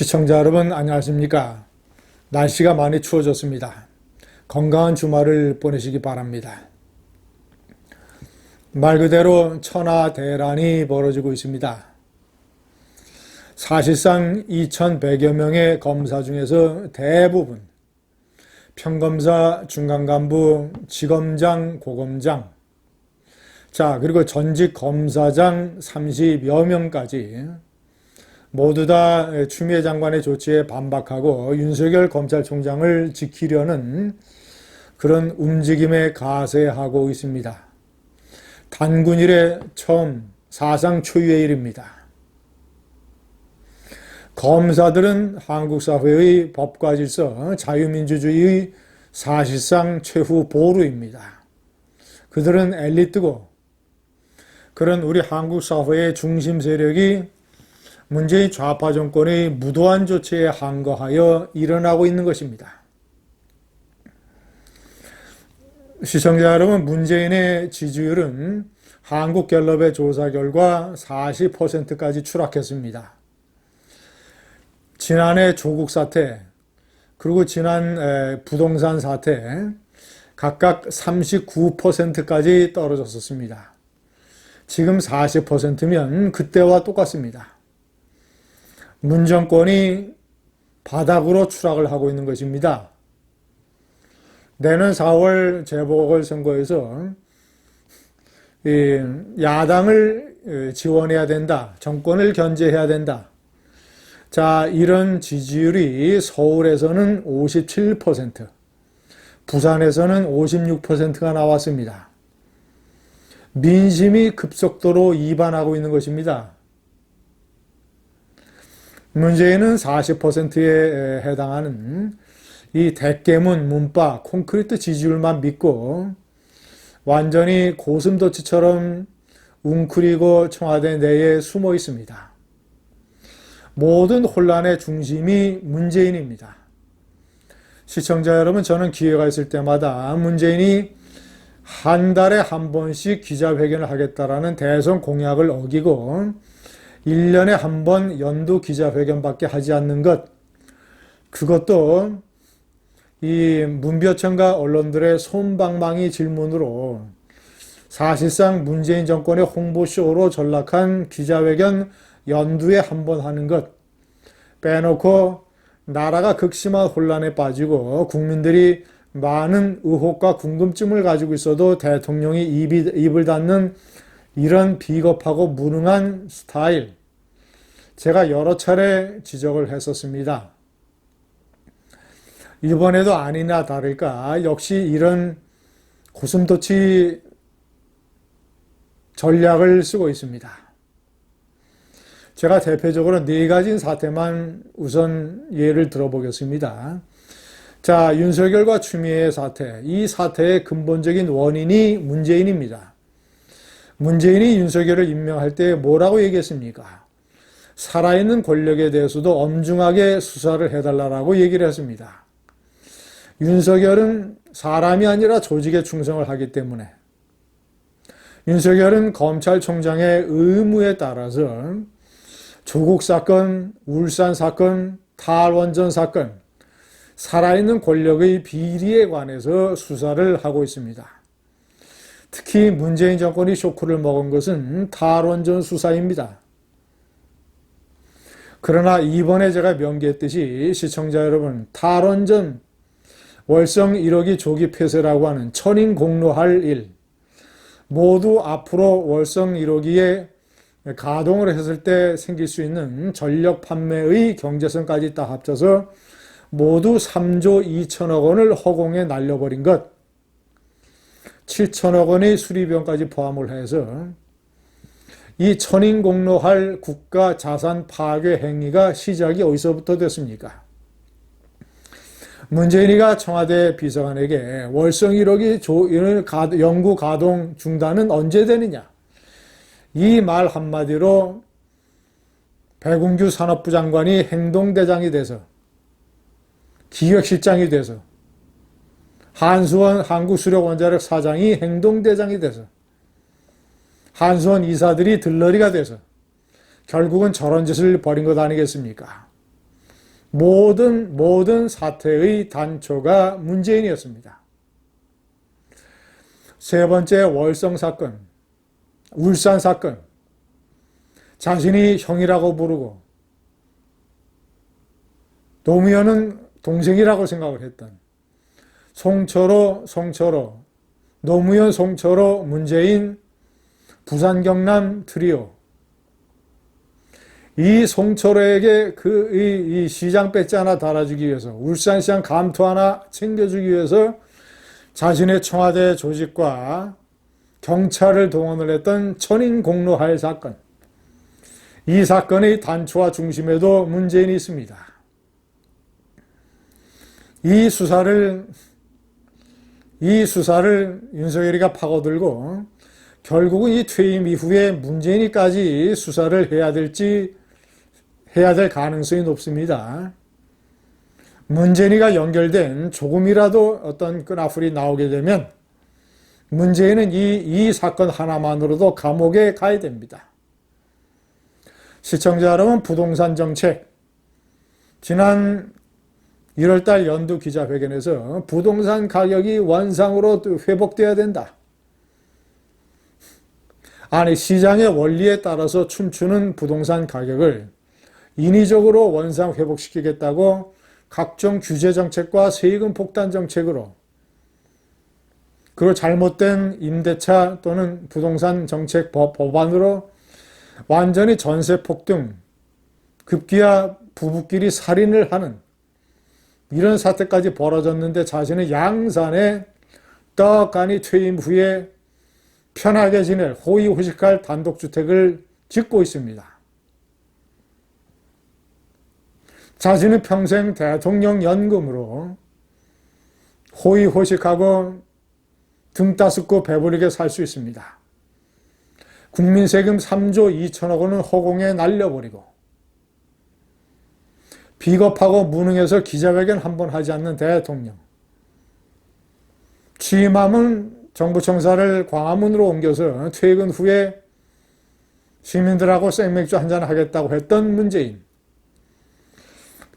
시청자 여러분 안녕하십니까? 날씨가 많이 추워졌습니다. 건강한 주말을 보내시기 바랍니다. 말 그대로 천하대란이 벌어지고 있습니다. 사실상 2,100여 명의 검사 중에서 대부분 평검사, 중간간부, 지검장, 고검장, 그리고 전직 검사장 30여 명까지 모두 다 추미애 장관의 조치에 반박하고 윤석열 검찰총장을 지키려는 그런 움직임에 가세하고 있습니다. 단군 이래 처음 사상 초유의 일입니다. 검사들은 한국 사회의 법과 질서, 자유민주주의의 사실상 최후 보루입니다. 그들은 엘리트고 그런 우리 한국 사회의 중심 세력이 문재인 좌파 정권의 무도한 조치에 항거하여 일어나고 있는 것입니다. 시청자 여러분, 문재인의 지지율은 한국갤럽의 조사 결과 40%까지 추락했습니다. 지난해 조국 사태, 그리고 지난 부동산 사태 각각 39%까지 떨어졌었습니다. 지금 40%면 그때와 똑같습니다. 문 정권이 바닥으로 추락을 하고 있는 것입니다. 내년 4월 재보궐선거에서 야당을 지원해야 된다, 정권을 견제해야 된다. 이런 지지율이 서울에서는 57%, 부산에서는 56%가 나왔습니다. 민심이 급속도로 이반하고 있는 것입니다. 문재인은 40%에 해당하는 이 대깨문, 문바, 콘크리트 지지율만 믿고 완전히 고슴도치처럼 웅크리고 청와대 내에 숨어 있습니다. 모든 혼란의 중심이 문재인입니다. 시청자 여러분, 저는 기회가 있을 때마다 문재인이 한 달에 한 번씩 기자회견을 하겠다라는 대선 공약을 어기고 1년에 한 번 연두 기자회견밖에 하지 않는 것, 그것도 이 문벼천과 언론들의 솜방망이 질문으로 사실상 문재인 정권의 홍보쇼로 전락한 기자회견 연두에 한 번 하는 것 빼놓고 나라가 극심한 혼란에 빠지고 국민들이 많은 의혹과 궁금증을 가지고 있어도 대통령이 입을 닫는 이런 비겁하고 무능한 스타일, 제가 여러 차례 지적을 했었습니다. 이번에도 아니나 다를까 역시 이런 고슴도치 전략을 쓰고 있습니다. 제가 대표적으로 4가지 사태만 우선 예를 들어보겠습니다. 윤석열과 추미애의 사태, 이 사태의 근본적인 원인이 문재인입니다. 문재인이 윤석열을 임명할 때 뭐라고 얘기했습니까? 살아있는 권력에 대해서도 엄중하게 수사를 해달라고 얘기를 했습니다. 윤석열은 사람이 아니라 조직에 충성을 하기 때문에 윤석열은 검찰총장의 의무에 따라서 조국 사건, 울산 사건, 탈원전 사건, 살아있는 권력의 비리에 관해서 수사를 하고 있습니다. 특히 문재인 정권이 쇼크를 먹은 것은 탈원전 수사입니다. 그러나 이번에 제가 명기했듯이 시청자 여러분, 탈원전 월성 1호기 조기 폐쇄라고 하는 천인공노할 일, 모두 앞으로 월성 1호기에 가동을 했을 때 생길 수 있는 전력 판매의 경제성까지 다 합쳐서 모두 3조 2천억 원을 허공에 날려버린 것, 7천억 원의 수리비용까지 포함을 해서 이 천인공노할 국가 자산 파괴 행위가 시작이 어디서부터 됐습니까? 문재인이가 청와대 비서관에게 월성 1호기 연구 가동 중단은 언제 되느냐? 이 말 한마디로 백운규 산업부 장관이 행동대장이 돼서, 기획실장이 돼서, 한수원 한국수력원자력 사장이 행동대장이 돼서, 한수원 이사들이 들러리가 돼서 결국은 저런 짓을 벌인 것 아니겠습니까? 모든 사태의 단초가 문재인이었습니다. 세 번째 월성 사건, 울산 사건, 자신이 형이라고 부르고 노무현은 동생이라고 생각을 했던 송철호, 노무현, 송철호, 문재인, 부산 경남 트리오. 이 송철호에게 이 시장 배지 하나 달아주기 위해서, 울산시장 감투 하나 챙겨주기 위해서 자신의 청와대 조직과 경찰을 동원을 했던 천인공로할 사건. 이 사건의 단초와 중심에도 문재인이 있습니다. 이 수사를 윤석열이가 파고들고 결국은 이 퇴임 이후에 문재인이까지 수사를 해야 될 가능성이 높습니다. 문재인이가 연결된 조금이라도 어떤 끈아풀이 나오게 되면 문재인은 이 사건 하나만으로도 감옥에 가야 됩니다. 시청자 여러분, 부동산 정책, 지난 1월달 연두 기자회견에서 부동산 가격이 원상으로 회복돼야 된다. 아니, 시장의 원리에 따라서 춤추는 부동산 가격을 인위적으로 원상 회복시키겠다고 각종 규제 정책과 세금 폭탄 정책으로, 그리고 잘못된 임대차 또는 부동산 정책 법안으로 완전히 전세 폭등, 급기야 부부끼리 살인을 하는 이런 사태까지 벌어졌는데 자신은 양산에 떡하니 퇴임 후에 편하게 지낼 호의호식할 단독주택을 짓고 있습니다. 자신은 평생 대통령 연금으로 호의호식하고 등 따숩고 배부르게 살 수 있습니다. 국민 세금 3조 2천억 원은 허공에 날려버리고 비겁하고 무능해서 기자회견 한 번 하지 않는 대통령. 취임하면 정부 청사를 광화문으로 옮겨서 퇴근 후에 시민들하고 생맥주 한잔 하겠다고 했던 문재인.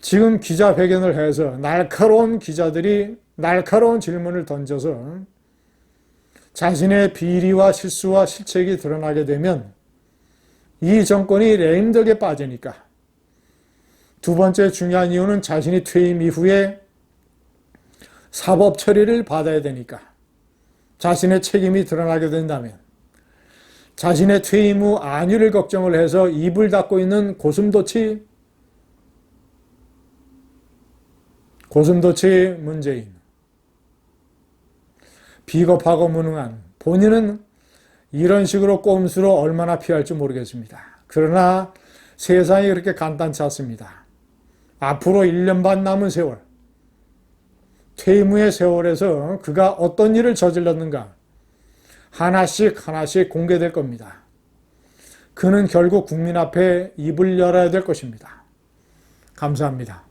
지금 기자회견을 해서 날카로운 기자들이 날카로운 질문을 던져서 자신의 비리와 실수와 실책이 드러나게 되면 이 정권이 레임덕에 빠지니까, 두 번째 중요한 이유는 자신이 퇴임 이후에 사법 처리를 받아야 되니까, 자신의 책임이 드러나게 된다면 자신의 퇴임 후 안위를 걱정을 해서 입을 닫고 있는 고슴도치 문재인. 비겁하고 무능한, 본인은 이런 식으로 꼼수로 얼마나 피할지 모르겠습니다. 그러나 세상이 그렇게 간단치 않습니다. 앞으로 1년 반 남은 세월, 퇴임 후의 세월에서 그가 어떤 일을 저질렀는가 하나씩 공개될 겁니다. 그는 결국 국민 앞에 입을 열어야 될 것입니다. 감사합니다.